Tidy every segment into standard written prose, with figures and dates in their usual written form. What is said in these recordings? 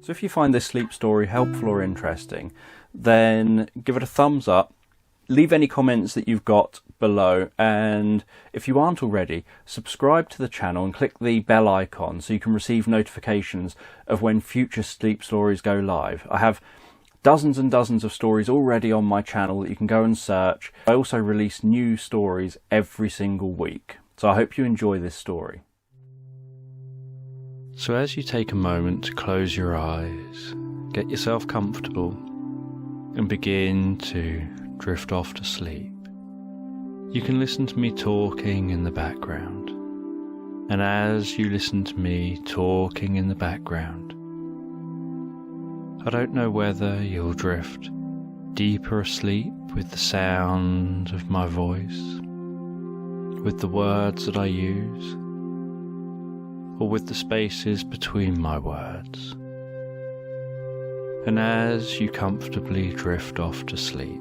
So if you find this sleep story helpful or interesting, then give it a thumbs up, leave any comments that you've got below, and if you aren't already, subscribe to the channel and click the bell icon so you can receive notifications of when future sleep stories go live. I have dozens and dozens of stories already on my channel that you can go and search. I also release new stories every single week, so I hope you enjoy this story. So as you take a moment to close your eyes, get yourself comfortable and begin to drift off to sleep, you can listen to me talking in the background. And as you listen to me talking in the background, I don't know whether you'll drift deeper asleep with the sound of my voice, with the words that I use, or with the spaces between my words. And as you comfortably drift off to sleep,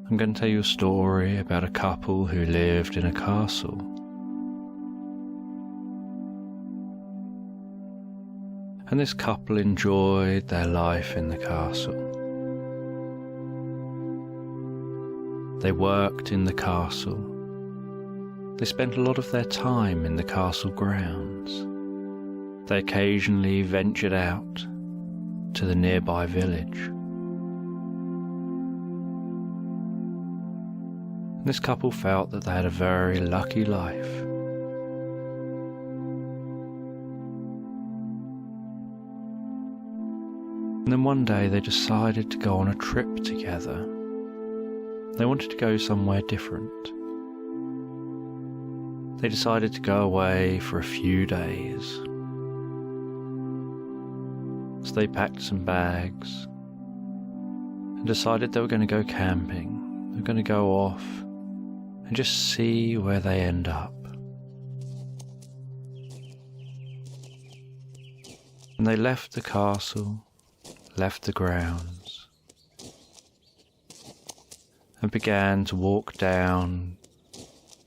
I'm going to tell you a story about a couple who lived in a castle. And this couple enjoyed their life in the castle. They worked in the castle. They spent a lot of their time in the castle grounds. They occasionally ventured out to the nearby village. And this couple felt that they had a very lucky life. And then one day they decided to go on a trip together. They wanted to go somewhere different. They decided to go away for a few days. So they packed some bags and decided they were going to go camping. They were going to go off and just see where they end up. And they left the castle, left the grounds, and began to walk down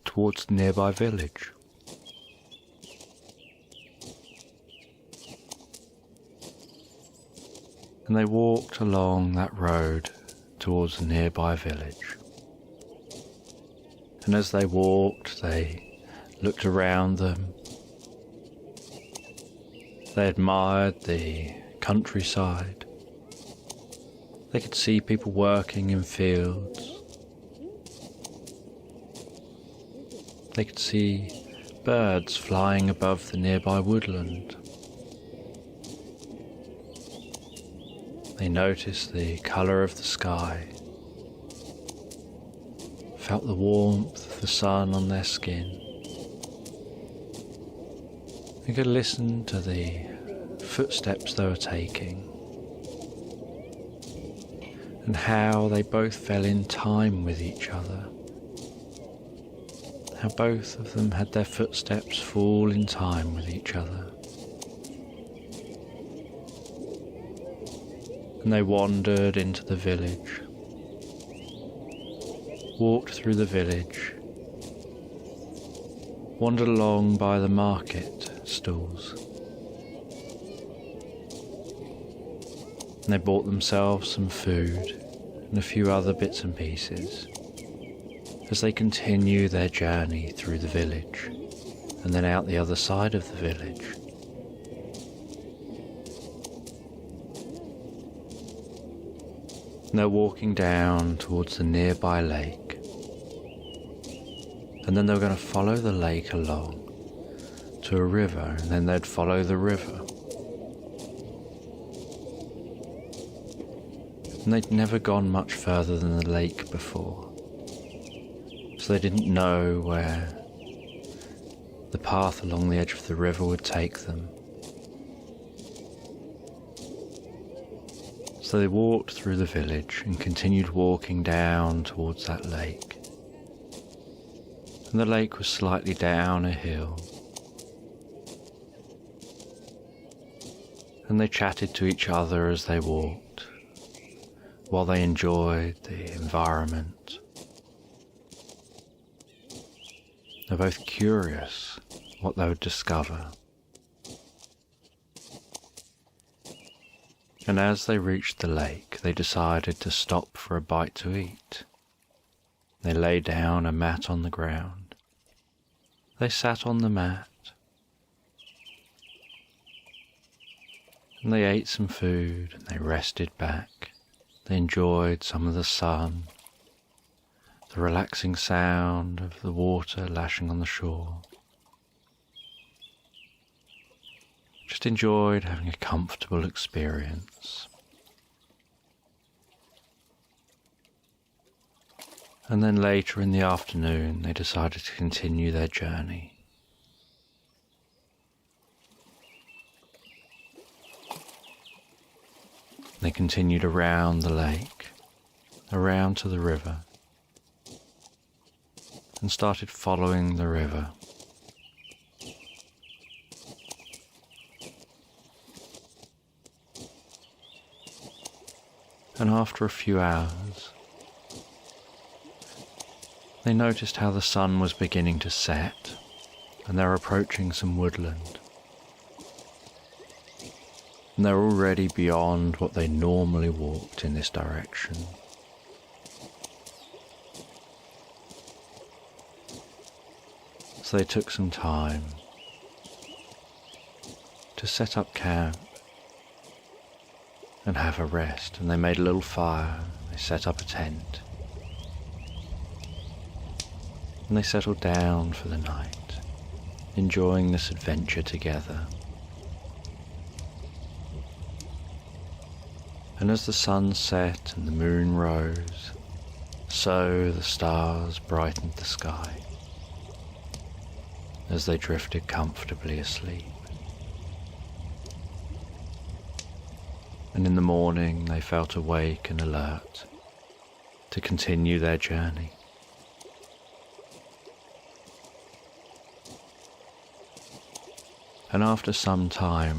towards the nearby village. And they walked along that road towards the nearby village. And as they walked, they looked around them. They admired the countryside. They could see people working in fields. They could see birds flying above the nearby woodland. They noticed the colour of the sky, felt the warmth of the sun on their skin. They could listen to the footsteps they were taking, and how they both fell in time with each other. How both of them had their footsteps fall in time with each other. And they wandered into the village, walked through the village, wandered along by the market stalls. And they bought themselves some food and a few other bits and pieces as they continue their journey through the village and then out the other side of the village. And they're walking down towards the nearby lake, and then they were going to follow the lake along to a river, and then they'd follow the river. And they'd never gone much further than the lake before, so they didn't know where the path along the edge of the river would take them. So they walked through the village and continued walking down towards that lake. And the lake was slightly down a hill. And they chatted to each other as they walked, while they enjoyed the environment. They're both curious what they would discover. And as they reached the lake, they decided to stop for a bite to eat. They lay down a mat on the ground. They sat on the mat, and they ate some food and they rested back. They enjoyed some of the sun, the relaxing sound of the water lashing on the shore. Just enjoyed having a comfortable experience. And then later in the afternoon, they decided to continue their journey. They continued around the lake, around to the river, and started following the river. And after a few hours, they noticed how the sun was beginning to set, and they were approaching some woodland. And they were already beyond what they normally walked in this direction. So they took some time to set up camp and have a rest, and they made a little fire, they set up a tent, and they settled down for the night, enjoying this adventure together. And as the sun set and the moon rose, so the stars brightened the sky as they drifted comfortably asleep. And in the morning they felt awake and alert to continue their journey. And after some time,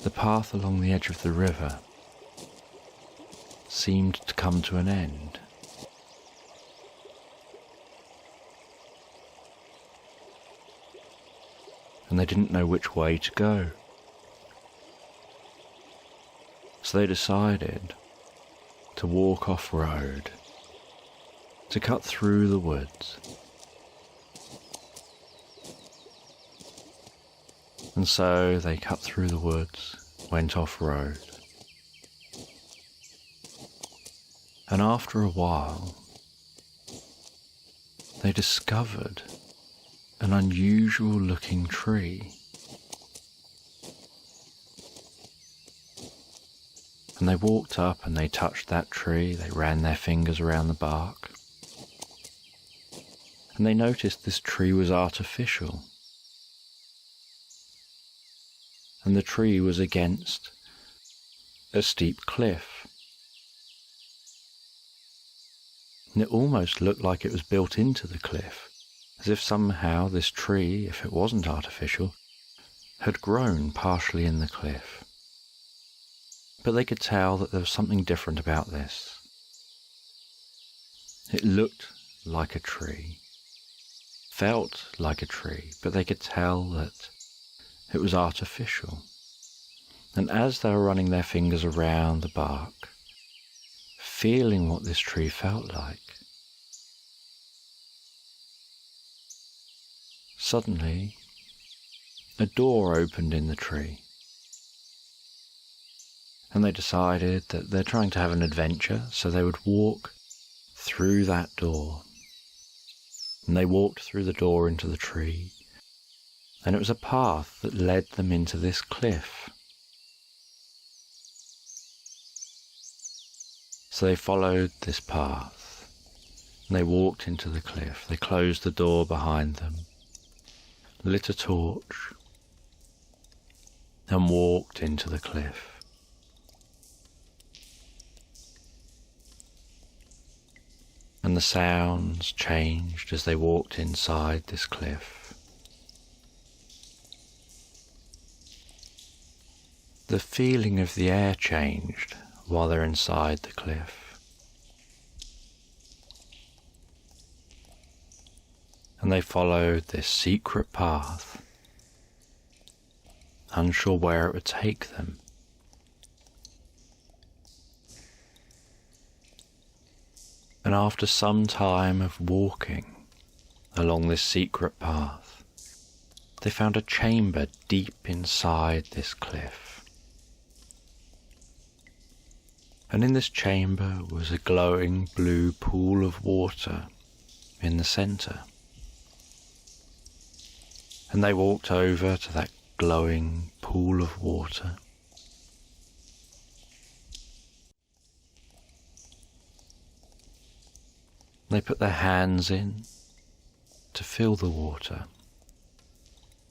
the path along the edge of the river seemed to come to an end. And they didn't know which way to go. So they decided to walk off-road, to cut through the woods. And so they cut through the woods, went off-road. And after a while, they discovered an unusual looking tree. And they walked up and they touched that tree, they ran their fingers around the bark. And they noticed this tree was artificial. And the tree was against a steep cliff. And it almost looked like it was built into the cliff, as if somehow this tree, if it wasn't artificial, had grown partially in the cliff. But they could tell that there was something different about this. It looked like a tree, felt like a tree, but they could tell that it was artificial. And as they were running their fingers around the bark, feeling what this tree felt like, suddenly a door opened in the tree. And they decided that they're trying to have an adventure, so they would walk through that door. And they walked through the door into the tree, and it was a path that led them into this cliff. So they followed this path, and they walked into the cliff. They closed the door behind them, lit a torch, and walked into the cliff. And the sounds changed as they walked inside this cliff. The feeling of the air changed while they're inside the cliff. And they followed this secret path, unsure where it would take them. And after some time of walking along this secret path, they found a chamber deep inside this cliff. And in this chamber was a glowing blue pool of water in the centre. And they walked over to that glowing pool of water. They put their hands in to feel the water,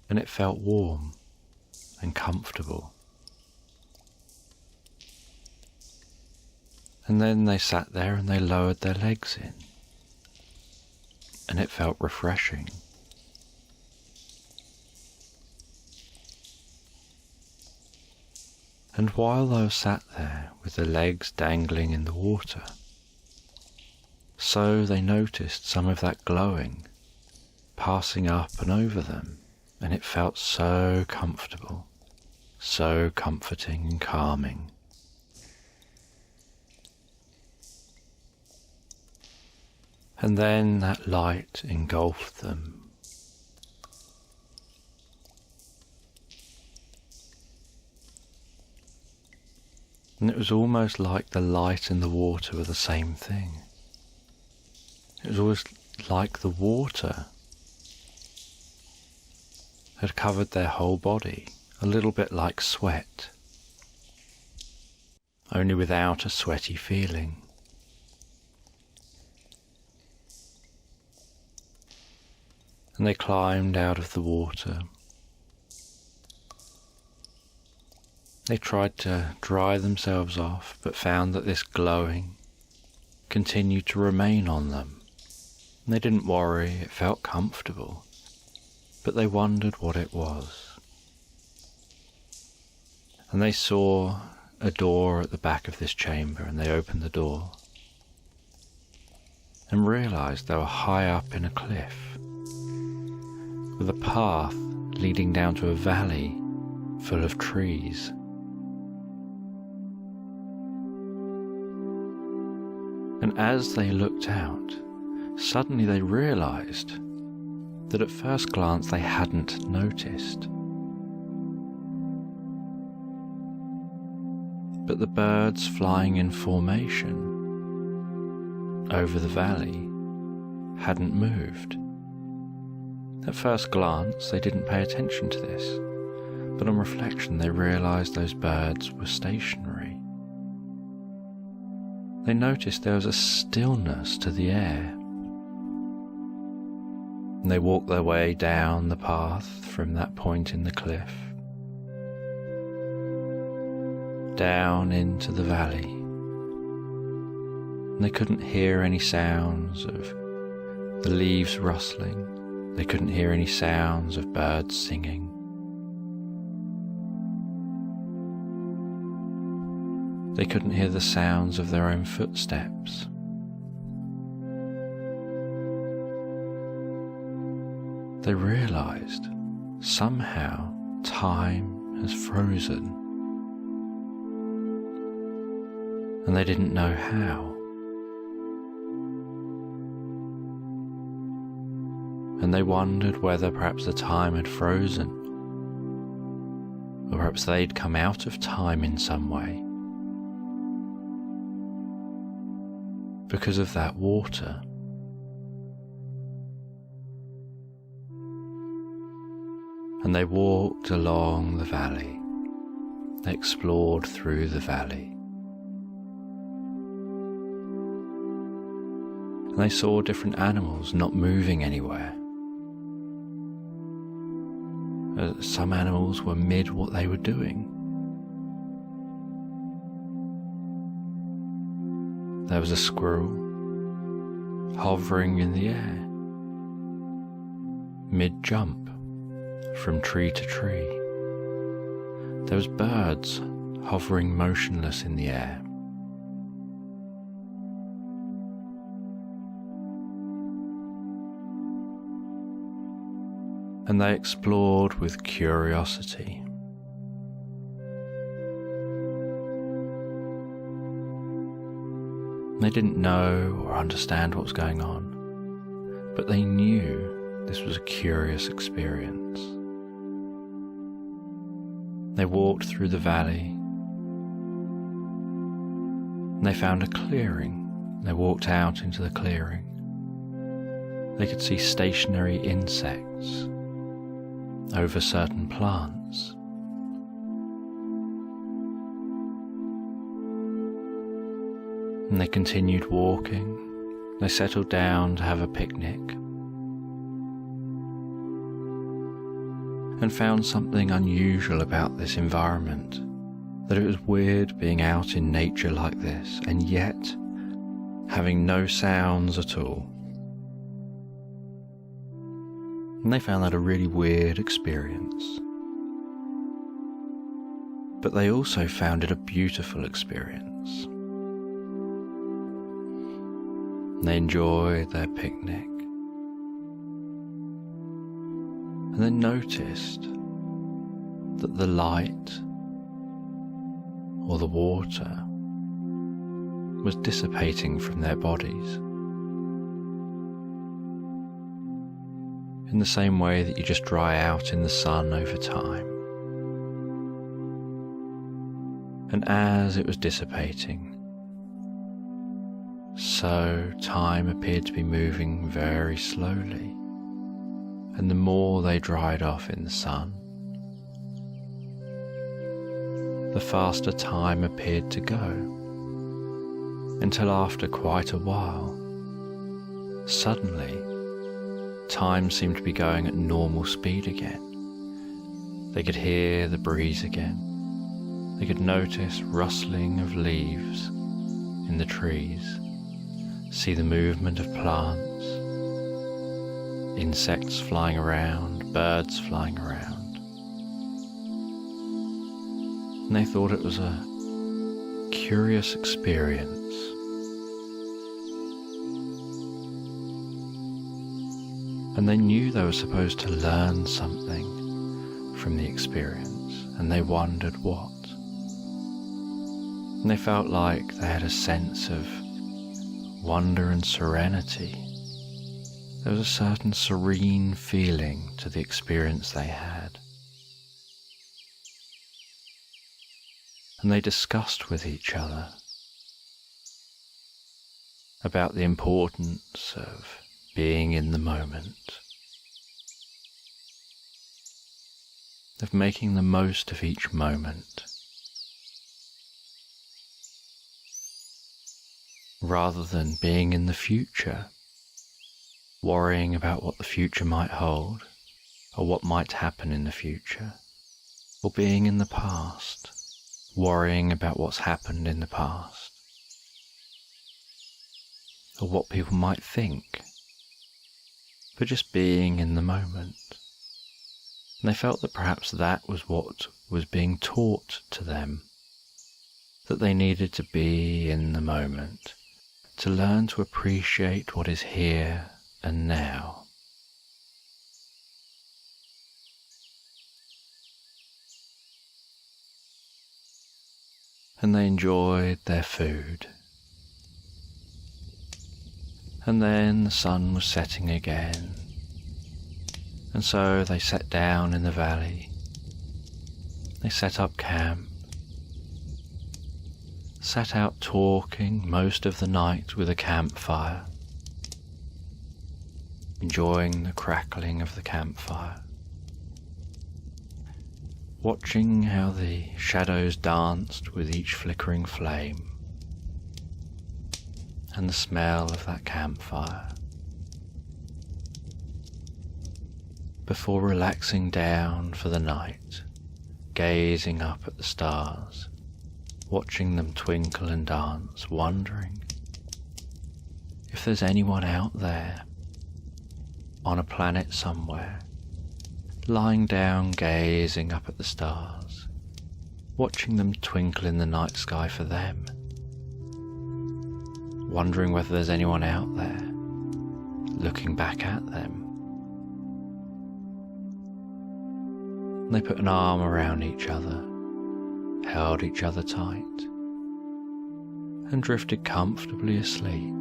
and it felt warm and comfortable. And then they sat there and they lowered their legs in, and it felt refreshing. And while they sat there with their legs dangling in the water, so they noticed some of that glowing passing up and over them, and it felt so comfortable, so comforting and calming. And then that light engulfed them. And it was almost like the light and the water were the same thing. It was always like the water had covered their whole body, a little bit like sweat, only without a sweaty feeling. And they climbed out of the water. They tried to dry themselves off, but found that this glowing continued to remain on them. And they didn't worry, it felt comfortable, but they wondered what it was. And they saw a door at the back of this chamber, and they opened the door and realized they were high up in a cliff with a path leading down to a valley full of trees. And as they looked out, suddenly they realized that at first glance they hadn't noticed. But the birds flying in formation over the valley hadn't moved. At first glance they didn't pay attention to this, but on reflection they realized those birds were stationary. They noticed there was a stillness to the air. And they walked their way down the path from that point in the cliff, down into the valley. And they couldn't hear any sounds of the leaves rustling. They couldn't hear any sounds of birds singing. They couldn't hear the sounds of their own footsteps. They realized somehow time has frozen, and they didn't know how. And they wondered whether perhaps the time had frozen, or perhaps they'd come out of time in some way because of that water. And they walked along the valley. They explored through the valley. And they saw different animals not moving anywhere. Some animals were mid what they were doing. There was a squirrel hovering in the air, mid-jump from tree to tree. There was birds hovering motionless in the air. And they explored with curiosity. They didn't know or understand what was going on, but they knew this was a curious experience. They walked through the valley, and they found a clearing. They walked out into the clearing. They could see stationary insects over certain plants. And they continued walking. They settled down to have a picnic and found something unusual about this environment, that it was weird being out in nature like this and yet having no sounds at all. And they found that a really weird experience. But they also found it a beautiful experience. They enjoyed their picnic and then noticed that the light or the water was dissipating from their bodies in the same way that you just dry out in the sun over time. And as it was dissipating, so time appeared to be moving very slowly, and the more they dried off in the sun, the faster time appeared to go, until after quite a while, suddenly time seemed to be going at normal speed again. They could hear the breeze again. They could notice rustling of leaves in the trees, see the movement of plants, insects flying around, birds flying around. And they thought it was a curious experience. And they knew they were supposed to learn something from the experience, and they wondered what. And they felt like they had a sense of wonder and serenity. There was a certain serene feeling to the experience they had. And they discussed with each other about the importance of being in the moment, of making the most of each moment, rather than being in the future, worrying about what the future might hold, or what might happen in the future, or being in the past, worrying about what's happened in the past, or what people might think, but just being in the moment. And they felt that perhaps that was what was being taught to them, that they needed to be in the moment, to learn to appreciate what is here and now. And they enjoyed their food. And then the sun was setting again, and so they sat down in the valley. They set up camp, sat out talking most of the night with a campfire, enjoying the crackling of the campfire, watching how the shadows danced with each flickering flame, and the smell of that campfire, before relaxing down for the night, gazing up at the stars, watching them twinkle and dance, wondering if there's anyone out there on a planet somewhere, lying down gazing up at the stars, watching them twinkle in the night sky for them, wondering whether there's anyone out there looking back at them. And they put an arm around each other, held each other tight, and drifted comfortably asleep.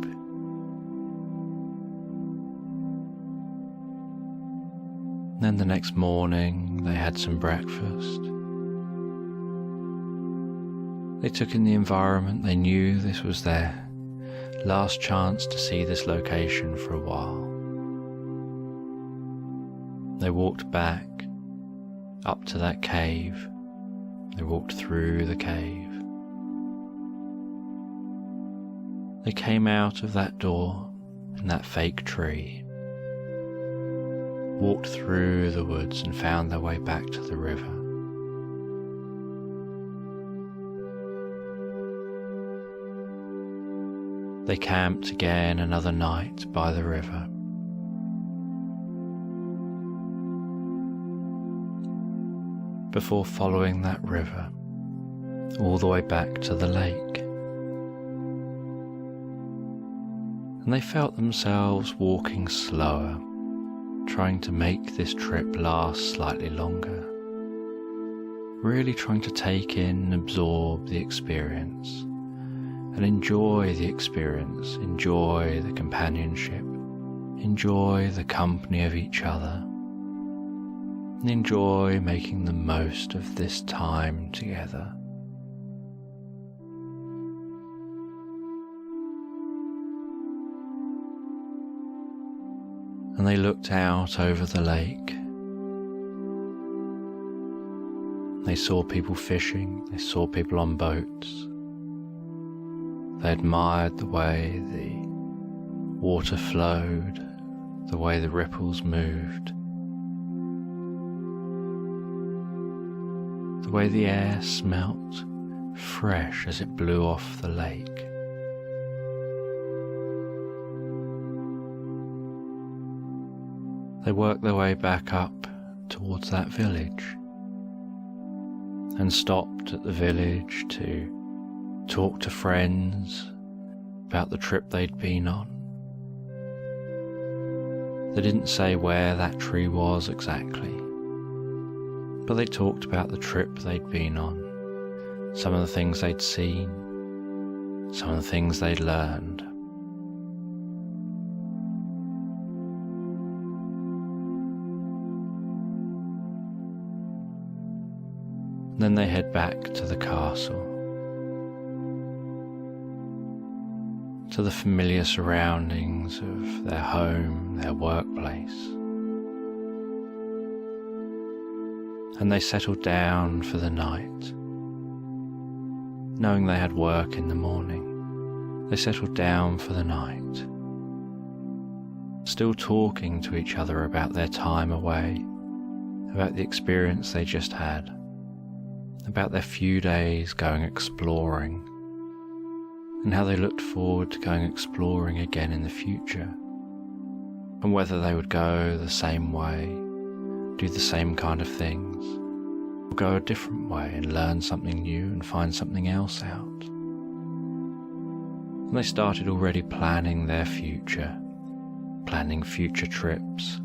Then the next morning they had some breakfast. They took in the environment. They knew this was their last chance to see this location for a while. They walked back up to that cave. They walked through the cave. They came out of that door in that fake tree, walked through the woods and found their way back to the river. They camped again another night by the river. Before following that river all the way back to the lake. And they felt themselves walking slower, trying to make this trip last slightly longer, really trying to take in and absorb the experience and enjoy the experience, enjoy the companionship, enjoy the company of each other, and enjoy making the most of this time together. And they looked out over the lake. They saw people fishing, they saw people on boats. They admired the way the water flowed, the way the ripples moved, the way the air smelt fresh as it blew off the lake. They worked their way back up towards that village and stopped at the village to talk to friends about the trip they'd been on. They didn't say where that tree was exactly, but they talked about the trip they'd been on, some of the things they'd seen, some of the things they'd learned. Then they head back to the castle, to the familiar surroundings of their home, their workplace. And they settled down for the night, knowing they had work in the morning. They settled down for the night, still talking to each other about their time away, about the experience they just had, about their few days going exploring, and how they looked forward to going exploring again in the future, and whether they would go the same way, do the same kind of things, or go a different way and learn something new and find something else out. And they started already planning their future, planning future trips.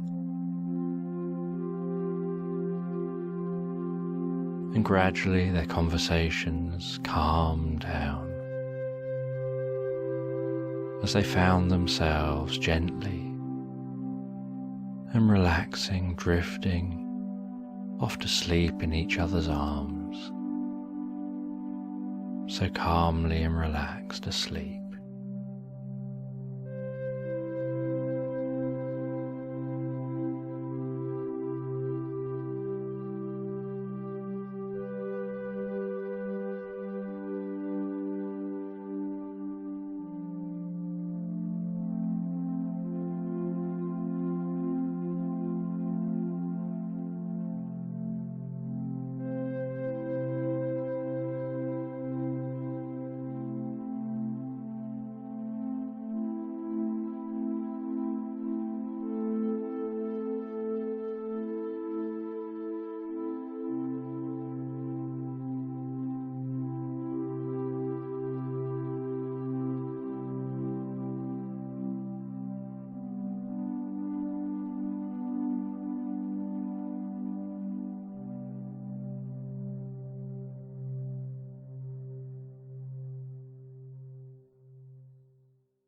And gradually their conversations calmed down as they found themselves gently and relaxing, drifting off to sleep in each other's arms, so calmly and relaxed asleep.